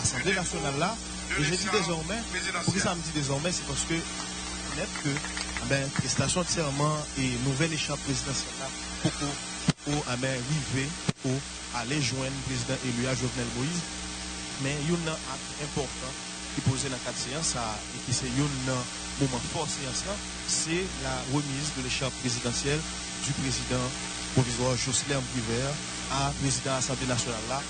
l'Assemblée nationale là. Et je dis désormais, pour que ça me dit désormais, c'est parce que net que prestation de serment et nouvelle échappe présidentielle là, pour arriver, pour aller joindre le président élu à Jovenel Moïse. Mais il y a un acte important qui est posé dans le cadre de séance et qui c'est un moment fort séance là, c'est la remise de l'échappe présidentielle du président provisoire Jocelyn Briver à président de l'Assemblée nationale là.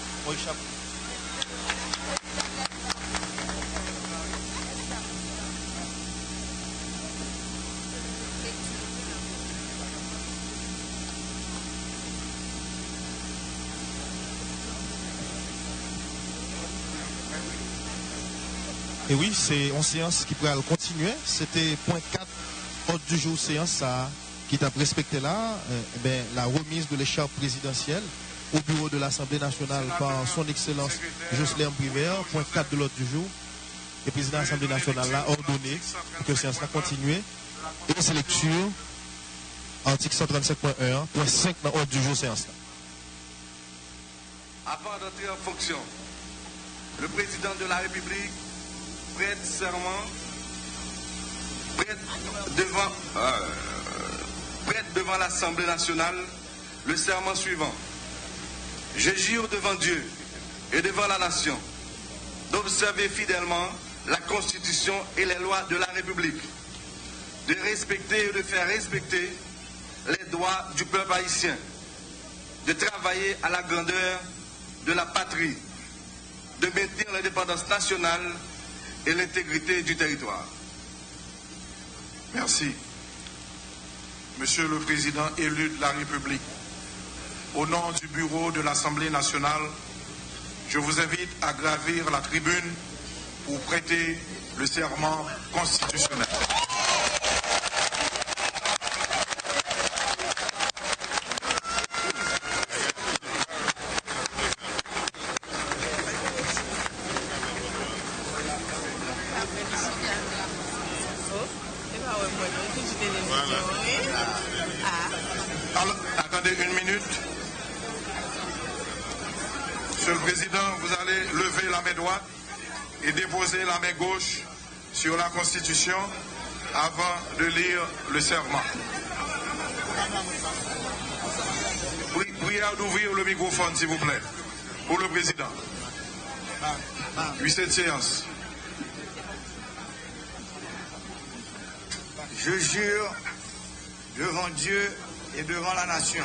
Et oui, c'est une séance qui pourrait continuer. C'était point 4, ordre du jour séance ça, qui t'a respecté là, la remise de l'écharpe présidentielle au bureau de l'Assemblée nationale par son Excellence Jocelyn Briver, point 4 de l'ordre du jour. Le président de l'Assemblée nationale l'a ordonné pour que la séance continue. Et c'est lecture, article 137.1, point 5 dans l'ordre du jour séance là. Avant d'entrer en fonction, le président de la République prête serment, prête devant l'Assemblée nationale le serment suivant. Je jure devant Dieu et devant la nation d'observer fidèlement la Constitution et les lois de la République, de respecter et de faire respecter les droits du peuple haïtien, de travailler à la grandeur de la patrie, de maintenir l'indépendance nationale et l'intégrité du territoire. Merci. Monsieur le Président élu de la République, au nom du bureau de l'Assemblée nationale, je vous invite à gravir la tribune pour prêter le serment constitutionnel. Alors, attendez une minute. Monsieur le Président, vous allez lever la main droite et déposer la main gauche sur la Constitution avant de lire le serment. Prière d'ouvrir le microphone, s'il vous plaît, pour le Président. Puis cette séance. Je jure devant Dieu et devant la nation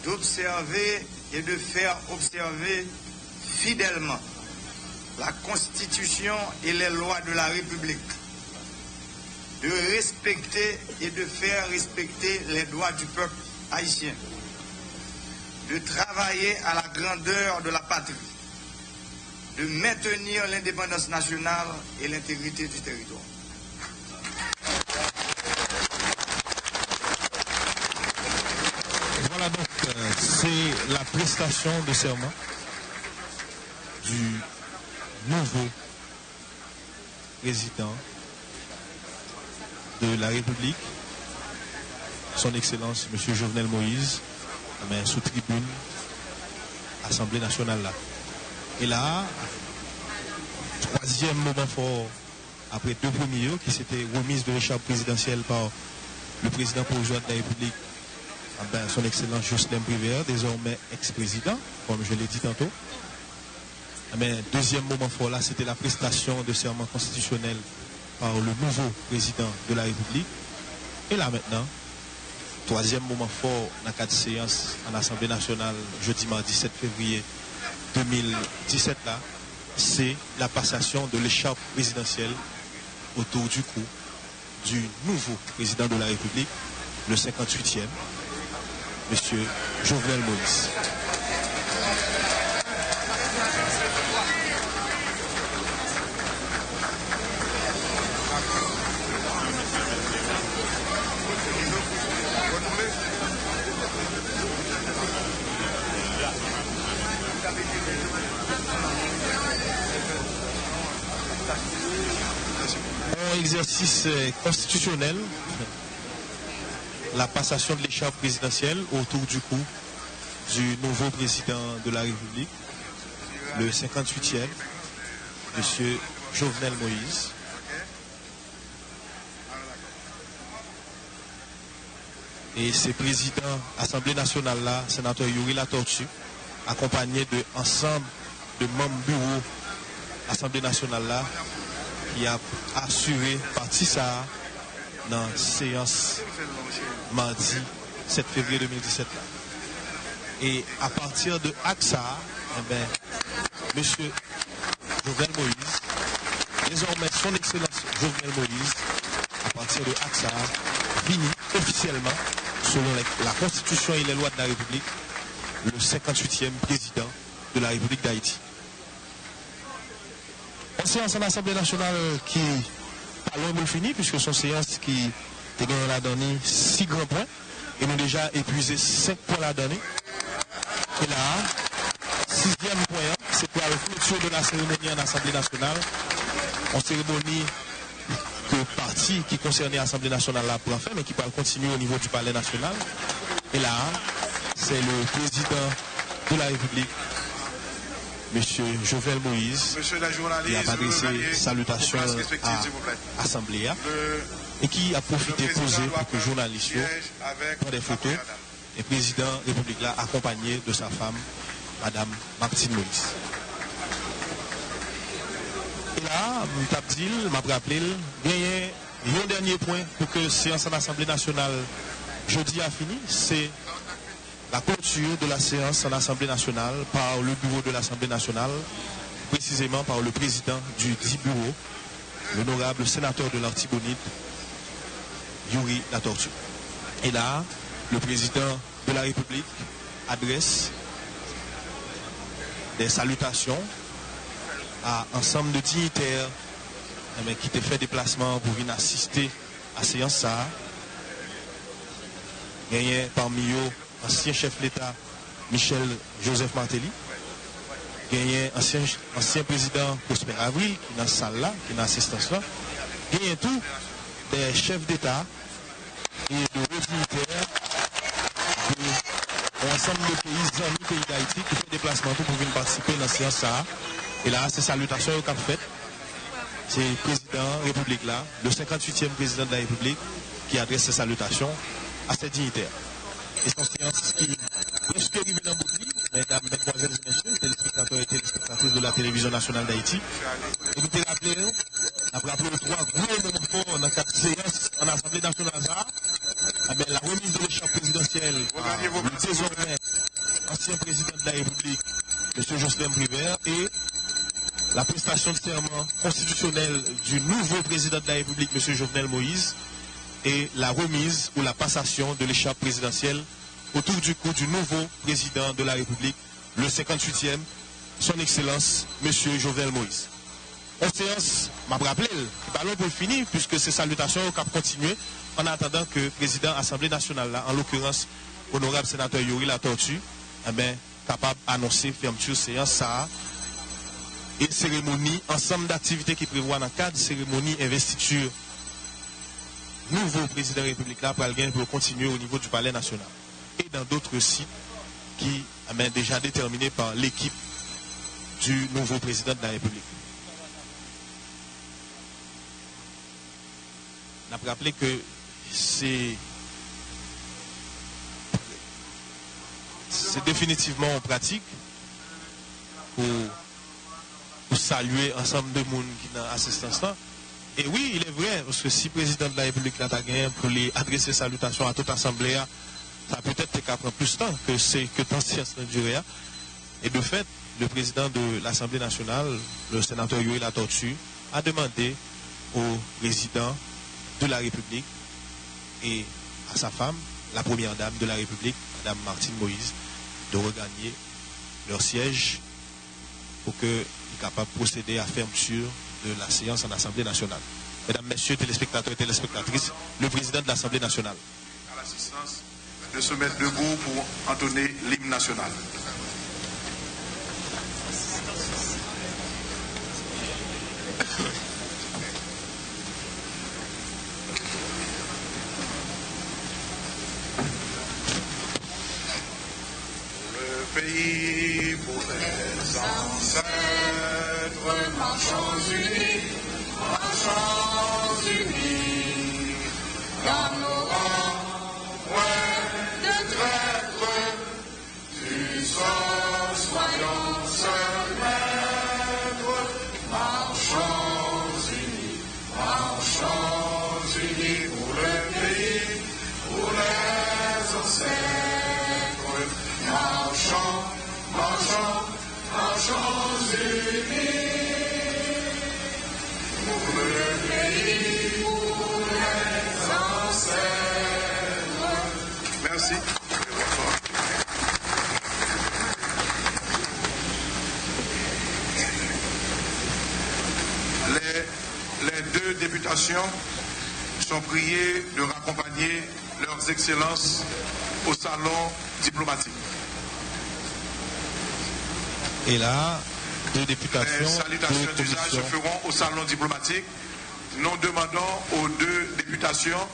d'observer et de faire observer fidèlement la Constitution et les lois de la République, de respecter et de faire respecter les droits du peuple haïtien, de travailler à la grandeur de la patrie, de maintenir l'indépendance nationale et l'intégrité du territoire. Voilà donc, c'est la prestation de serment du nouveau président de la République, son Excellence M. Jovenel Moïse, sous tribune, Assemblée nationale là. Et là, troisième moment fort, après deux premiers, qui s'était remise de l'écharpe présidentielle par le président provisoire de la République, son Excellence Jocelyn Briver, désormais ex-président, comme je l'ai dit tantôt. Deuxième moment fort là, c'était la prestation de serment constitutionnel par le nouveau président de la République. Et là maintenant, troisième moment fort dans le cadre de séance en Assemblée nationale, jeudi mardi 7 février 2017 là, c'est la passation de l'écharpe présidentielle autour du cou du nouveau président de la République, le 58e, M. Jovenel Moïse. Un exercice constitutionnel, la passation de l'écharpe présidentielle autour du cou du nouveau président de la République, le 58e, M. Jovenel Moïse. Et c'est président Assemblée nationale là, sénateur Yuri Latortue, accompagné de ensemble de membres bureau Assemblée nationale là, qui a assuré partie ça dans la séance mardi 7 février 2017 là. Et à partir de AXA, M. Jovenel Moïse, désormais son Excellence Jovenel Moïse, à partir de AXA, finit officiellement, selon la Constitution et les lois de la République, le 58e président de la République d'Haïti. Une séance en Assemblée nationale qui pas loin de fini, puisque son séance qui a gagné la dernière 6 grands points, et nous déjà épuisé 5 points la dernière. Et là, 6e point, c'est pour la clôture de la cérémonie en Assemblée nationale. En cérémonie que partie qui concernait l'Assemblée nationale là pour la faire, mais qui va continuer au niveau du Palais national. Et là, c'est le président de la République, M. Jovenel Moïse, qui a adressé salutations à l'Assemblée et qui a profité de poser pour que les journalistes prennent des photos. Et le président de la République là, accompagné de sa femme, Mme Martine Moïse. Et là, je m'a rappelé, il y a un dernier point pour que la séance en Assemblée nationale jeudi a fini, c'est la clôture de la séance en Assemblée nationale par le bureau de l'Assemblée nationale, précisément par le président du dit bureau, l'honorable sénateur de l'Artibonite, Yuri Latortue. Et là, le président de la République adresse des salutations à ensemble de dignitaires qui ont fait déplacement pour venir assister à la séance. Il y a parmi eux ancien chef de l'État Michel Joseph Martelly. Il y a ancien président Prosper Avril qui est dans cette salle là, qui est dans l'assistance là. Il y a tout des chefs d'État et de dignitaires de l'ensemble de pays d'Haïti qui font déplacement pour venir participer à la séance. Et là, ces salutations qu'on a faites, c'est le président de la République là, le 58e président de la République, qui adresse ces salutations à ses dignitaires. Et son séance qui presque arrivée dans le mesdames, mesdemoiselles et messieurs, téléspectateurs et téléspectatrices de la télévision nationale d'Haïti. Et nous avons rappelé les 3 gros moments forts dans cette séance en Assemblée nationale. La remise de l'écharpe présidentielle par le désormais ancien président de la République, M. Jocelyn Prévert, et la prestation de serment constitutionnel du nouveau président de la République, M. Jovenel Moïse, et la remise ou la passation de l'écharpe présidentielle autour du cou du nouveau président de la République, le 58e, son Excellence, M. Jovenel Moïse. En séance, m'a rappelé, le ballon pour finir, puisque ces salutations ont continué en attendant que le président de l'Assemblée nationale, là, en l'occurrence, honorable sénateur Yuri Latortue, capable d'annoncer fermeture séance ça et cérémonie, ensemble d'activités qui prévoient dans le cadre de cérémonie investiture nouveau président de la République là pour continuer au niveau du Palais national et dans d'autres sites qui sont déjà déterminés par l'équipe du nouveau président de la République. On a rappelé que c'est définitivement en pratique pour saluer ensemble de monde qui dans assistance là. Et oui, il est vrai, parce que si le président de la République l'a gagné pour lui adresser salutations à toute assemblée, ça peut-être qu'à prendre plus de temps que tant séance de durée. Et de fait, le président de l'Assemblée nationale, le sénateur Yuri Latortue, a demandé au président de la République et à sa femme, la première dame de la République, Mme Martine Moïse, de regagner leur siège pour qu'ils soient capables de procéder à fermeture de la séance en Assemblée nationale. Mesdames, Messieurs, téléspectateurs et téléspectatrices, le président de l'Assemblée nationale. À l'assistance de se mettre debout pour entonner l'hymne national. Le pays pour les ancêtres. Merci. Les deux députations sont priées de raccompagner leurs excellences au salon diplomatique. Et là, deux députations. Les salutations d'usage se feront au salon diplomatique. Nous demandons aux deux députations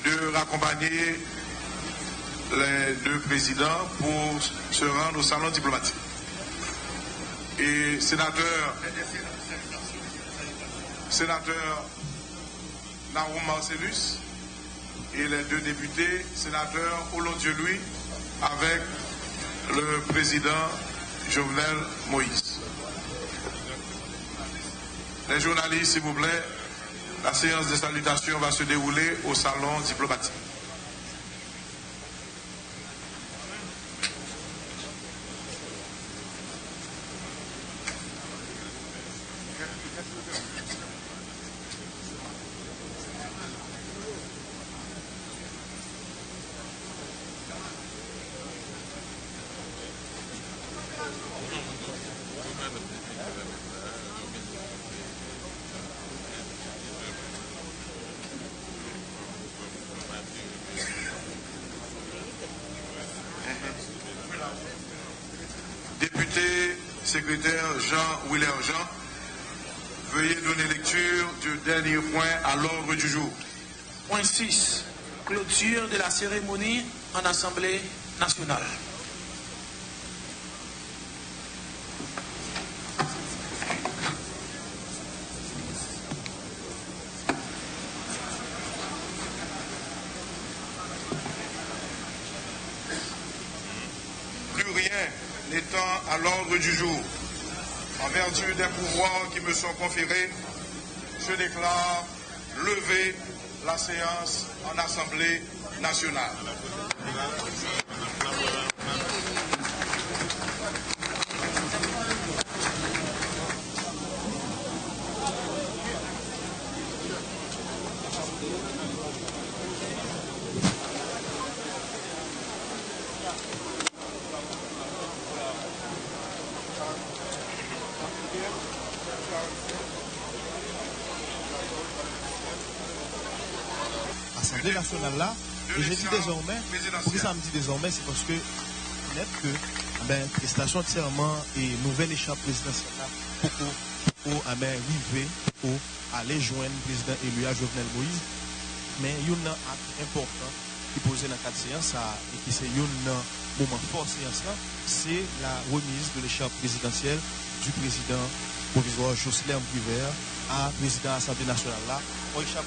de raccompagner les deux présidents pour se rendre au salon diplomatique. Et sénateur Naoum Marcellus et les deux députés, sénateur Olondieu Louis, avec le président Jovenel Moïse. Les journalistes, s'il vous plaît, la séance de salutation va se dérouler au salon diplomatique. Député secrétaire Jean-Willer Jean, veuillez donner lecture du dernier point à l'ordre du jour. Point 6. Clôture de la cérémonie en Assemblée nationale. Plus rien n'étant à l'ordre du jour, en vertu des pouvoirs qui me sont conférés, je déclare lever la séance en Assemblée nationale. Assemblée nationale là, et je dis désormais, pourquoi ça me dit désormais, c'est parce que net que prestation de serment et nouvelle échappe présidentielle là, pour arriver pour aller joindre le président élu à Jovenel Moïse, mais il y a un acte important qui posait dans le cadre de séance et qui c'est un moment fort séance là, c'est la remise de l'échappe présidentielle du président provisoire Jocelyn Briver à président de l'Assemblée nationale là, on échappe.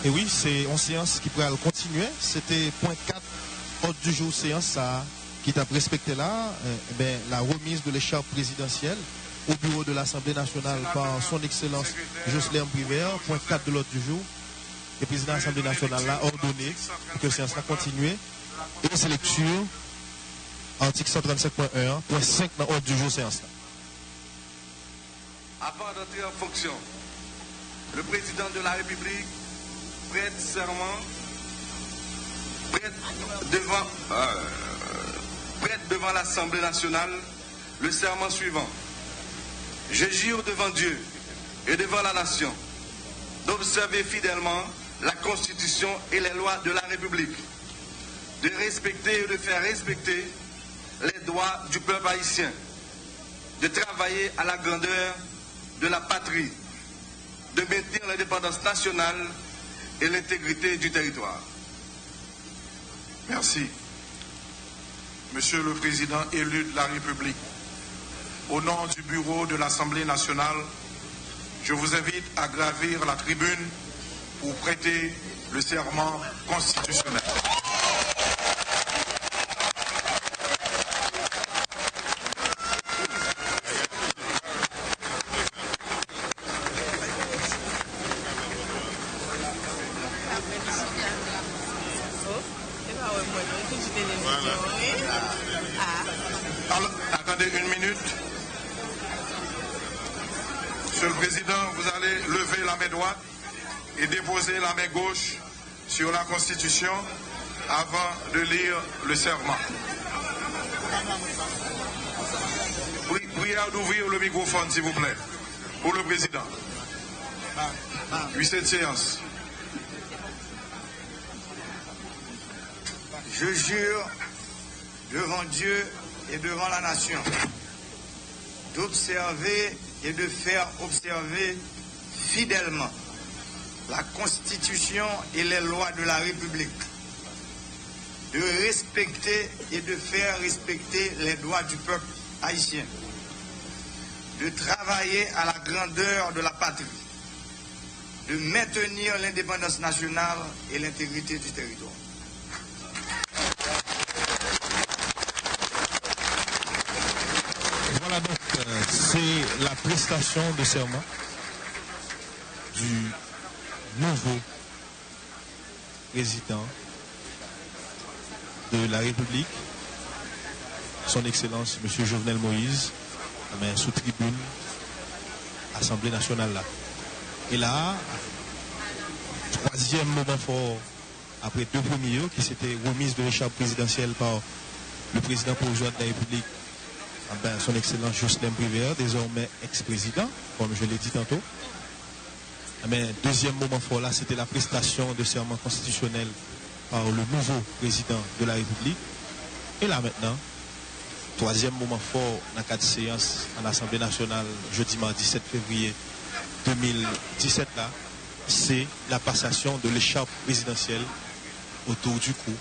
Et oui, c'est une séance qui pourrait continuer. C'était point 4, ordre du jour, séance ça, qui t'a respecté là, la remise de l'écharpe présidentielle au bureau de l'Assemblée nationale par son Excellence Jocelyn Briver, point 4 de l'ordre du jour. Le président de l'Assemblée nationale l'a ordonné pour que la séance continue. Et c'est lecture, article 135.1, point 5 dans l'ordre du jour, séance là. Avant d'entrer en fonction, le président de la République prête serment, prête devant l'Assemblée nationale le serment suivant. Je jure devant Dieu et devant la nation d'observer fidèlement la Constitution et les lois de la République, de respecter et de faire respecter les droits du peuple haïtien, de travailler à la grandeur de la patrie, de maintenir l'indépendance nationale et l'intégrité du territoire. Merci. Monsieur le Président élu de la République, au nom du bureau de l'Assemblée nationale, je vous invite à gravir la tribune pour prêter le serment constitutionnel. demander 1 minute. Monsieur le Président, vous allez lever la main droite et déposer la main gauche sur la Constitution avant de lire le serment. Prière d'ouvrir le microphone, s'il vous plaît, pour le Président. Puis cette séance. Je jure devant Dieu et devant la nation d'observer et de faire observer fidèlement la Constitution et les lois de la République, de respecter et de faire respecter les droits du peuple haïtien, de travailler à la grandeur de la patrie, de maintenir l'indépendance nationale et l'intégrité du territoire. Voilà donc, c'est la prestation de serment du nouveau président de la République, son Excellence M. Jovenel Moïse, sous tribune, Assemblée nationale là. Et là, troisième moment fort, après deux premiers, qui s'était remise de l'écharpe présidentielle par le président provisoire de la République, son Excellence Jocelyn Prévert, désormais ex-président, comme je l'ai dit tantôt. Deuxième moment fort là, c'était la prestation de serment constitutionnel par le nouveau président de la République. Et là maintenant, troisième moment fort dans le cadre de séance en Assemblée nationale, jeudi mardi 7 février 2017 là, c'est la passation de l'écharpe présidentielle autour du cou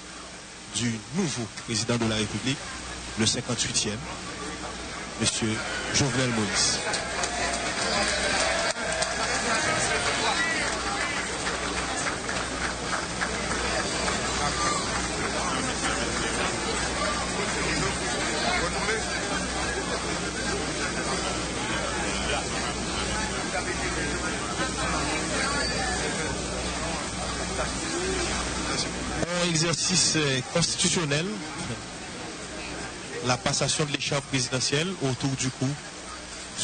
du nouveau président de la République, le 58e, M. Jovenel Moïse. Exercice constitutionnel, la passation de l'écharpe présidentielle autour du cou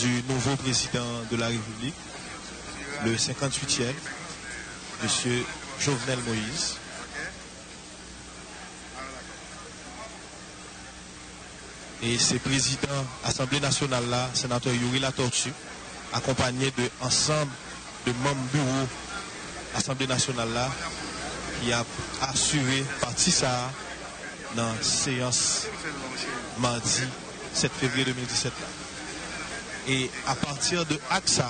du nouveau président de la République, le 58e, M. Jovenel Moïse. Et ces présidents Assemblée nationale là, sénateur Yuri Latortue, accompagné de ensemble de membres bureau Assemblée nationale là, qui a assuré partie ça dans la séance mardi 7 février 2017. Et à partir de AXA,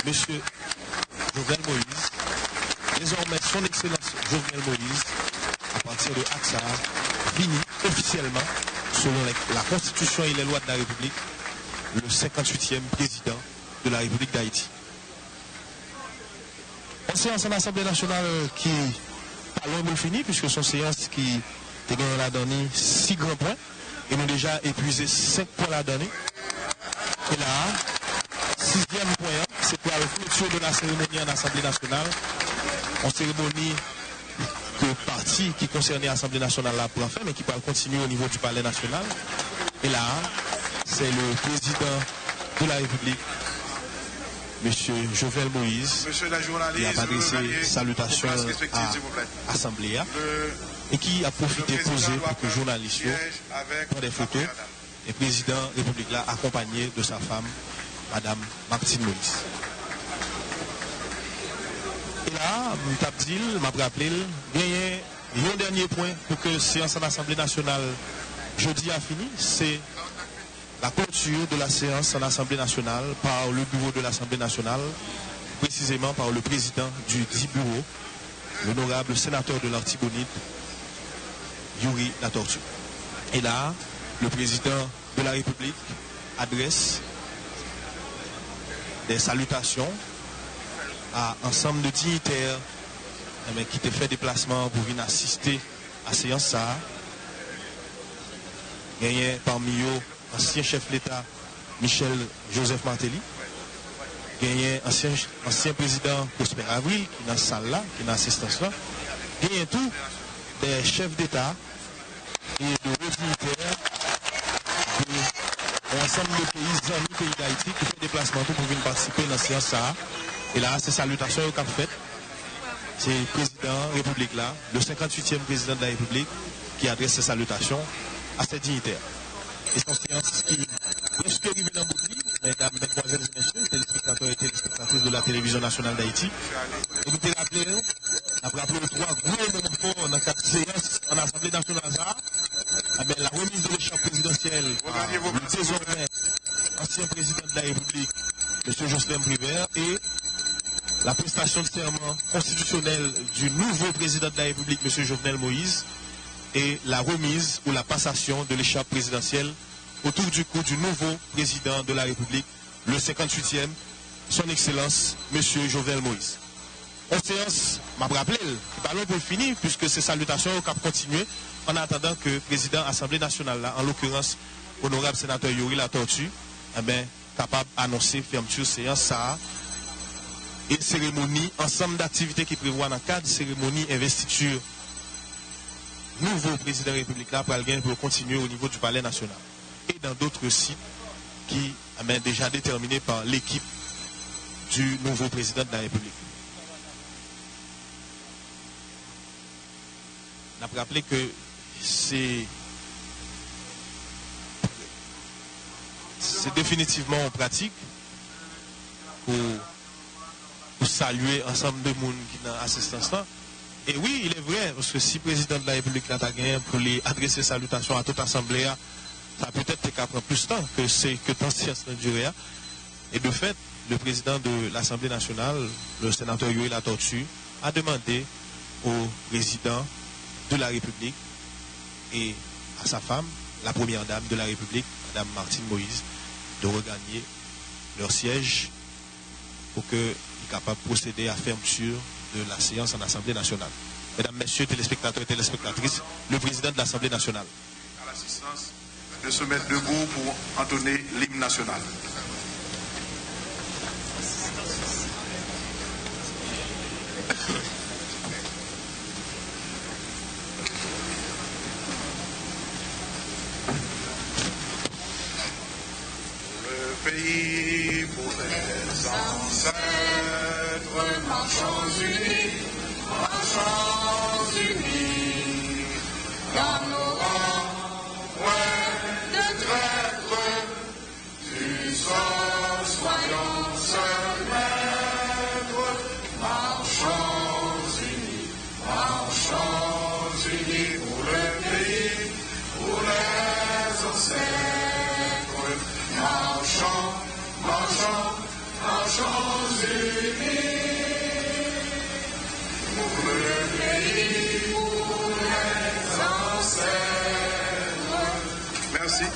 monsieur Jovenel Moïse, désormais son Excellence Jovenel Moïse, à partir de AXA, finit officiellement, selon la Constitution et les lois de la République, le 58e président de la République d'Haïti. Une séance en Assemblée nationale qui pas loin de finir, puisque son séance qui a gagné la donnée 6 grands points, et nous déjà épuisé 5 points la donnée. Et là, 6e point, c'est pour la clôture de la cérémonie en Assemblée nationale. Une cérémonie que partie qui concernait l'Assemblée nationale là pour faire, mais qui va continuer au niveau du Palais national. Et là, c'est le président de la République, M. Jovenel Moïse, qui a adressé salutations à l'Assemblée et qui a profité de poser pour que les journalistes prennent des photos. Et le président de la République là, accompagné de sa femme, Mme Martine Moïse. Et là, je m'a rappelé, il y a un dernier point pour que la séance en Assemblée nationale jeudi a fini, c'est la clôture de la séance en Assemblée nationale par le bureau de l'Assemblée nationale, précisément par le président du dit bureau, l'honorable sénateur de l'Artibonite, Yuri Latortue. Et là, le président de la République adresse des salutations à ensemble de dignitaires qui ont fait déplacement pour venir assister à la séance. Il y a parmi eux ancien chef de l'État Michel Joseph Martelly, il y a ancien président Prosper Avril qui est dans la salle là, qui est dans l'assistance là, il y a tout des chefs d'État et de hauts dignitaires l'ensemble des pays d'Haïti qui fait déplacement pour venir participer dans la séance ça. Et là, c'est salutations au cap fait. C'est le président de la République là, le 58e président de la République, qui adresse ses salutations à ses dignitaires. Et c'est une séance qui presque arrivée dans le bout, mesdames, mesdemoiselles et messieurs, téléspectateurs et téléspectatrices de la télévision nationale d'Haïti. Et nous te rappelons, après les trois gros moments dans cette séance en Assemblée nationale, la remise de l'écharpe présidentielle par le désormais ancien président de la République, M. Jocelyn Prévert, et la prestation de serment constitutionnel du nouveau président de la République, M. Jovenel Moïse, et la remise ou la passation de l'écharpe présidentielle autour du cou du nouveau président de la République, le 58e, son Excellence, M. Jovenel Moïse. En séance, m'a rappelé, ballon pour finir, puisque ces salutations ont continué en attendant que le président de l'Assemblée nationale, là, en l'occurrence, honorable sénateur Yuri La Tortue, capable d'annoncer fermeture séance ça et cérémonie, ensemble d'activités qui prévoient dans le cadre de cérémonie investiture nouveau président de la République là pour continuer au niveau du Palais national et dans d'autres sites qui sont déjà déterminés par l'équipe du nouveau président de la République. On a rappelé que c'est définitivement en pratique pour saluer ensemble de monde qui dans assistance là. Et oui, il est vrai, parce que si le président de la République n'a pas gagné pour lui adresser salutations à toute assemblée, ça peut-être qu'à prendre plus de temps que tant séance n'a duré. Et de fait, le président de l'Assemblée nationale, le sénateur Yuri La Tortue, a demandé au président de la République et à sa femme, la première dame de la République, Mme Martine Moïse, de regagner leur siège pour qu'ils soient capables de procéder à fermeture de la séance en Assemblée nationale. Mesdames, Messieurs, téléspectateurs et téléspectatrices, le président de l'Assemblée nationale. À l'assistance de se mettre debout pour entonner l'hymne national. Le pays pour les ancêtres, marchons unis, dans nos rangs, ouais, de traîtres, tu soyons seuls maîtres, marchons unis pour le pays, pour les ancêtres, marchons unis. Pour le pays, pour les ancêtres. Merci.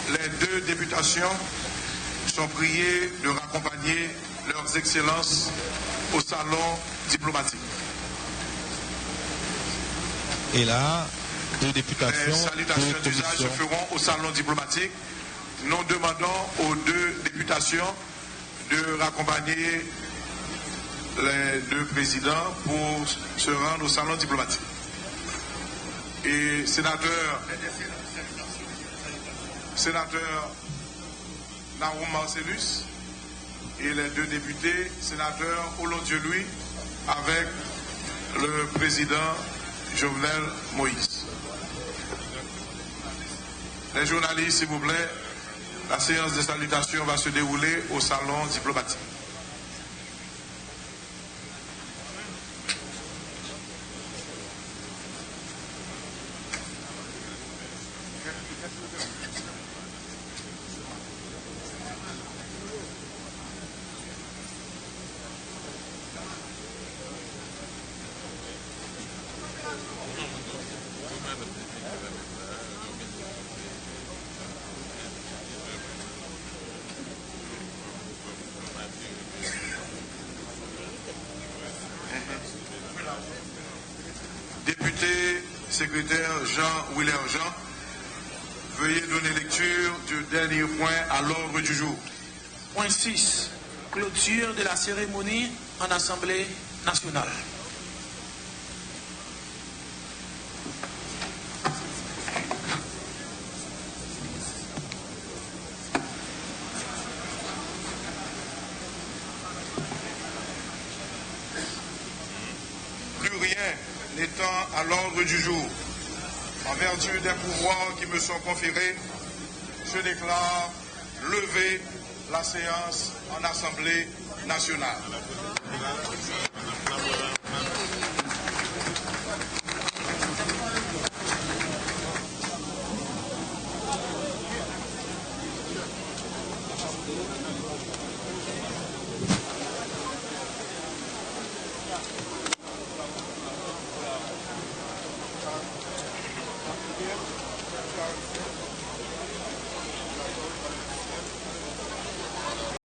Les deux députations sont priées de raccompagner leurs excellences au salon diplomatique. Et là, deux députations. Les salutations d'usage se feront au salon diplomatique. Nous demandons aux deux députations de raccompagner les deux présidents pour se rendre au salon diplomatique. Et sénateur Naoum Marcellus et les deux députés, sénateur Olondieu-Louis, avec le président Jovenel Moïse. Les journalistes, s'il vous plaît, la séance de salutation va se dérouler au salon diplomatique. Député secrétaire Jean Willer Jean, veuillez donner lecture du dernier point à l'ordre du jour. Point 6. Clôture de la cérémonie en Assemblée nationale. Plus rien n'étant à l'ordre du jour, en vertu des pouvoirs qui me sont conférés, je déclare lever la séance en Assemblée nationale.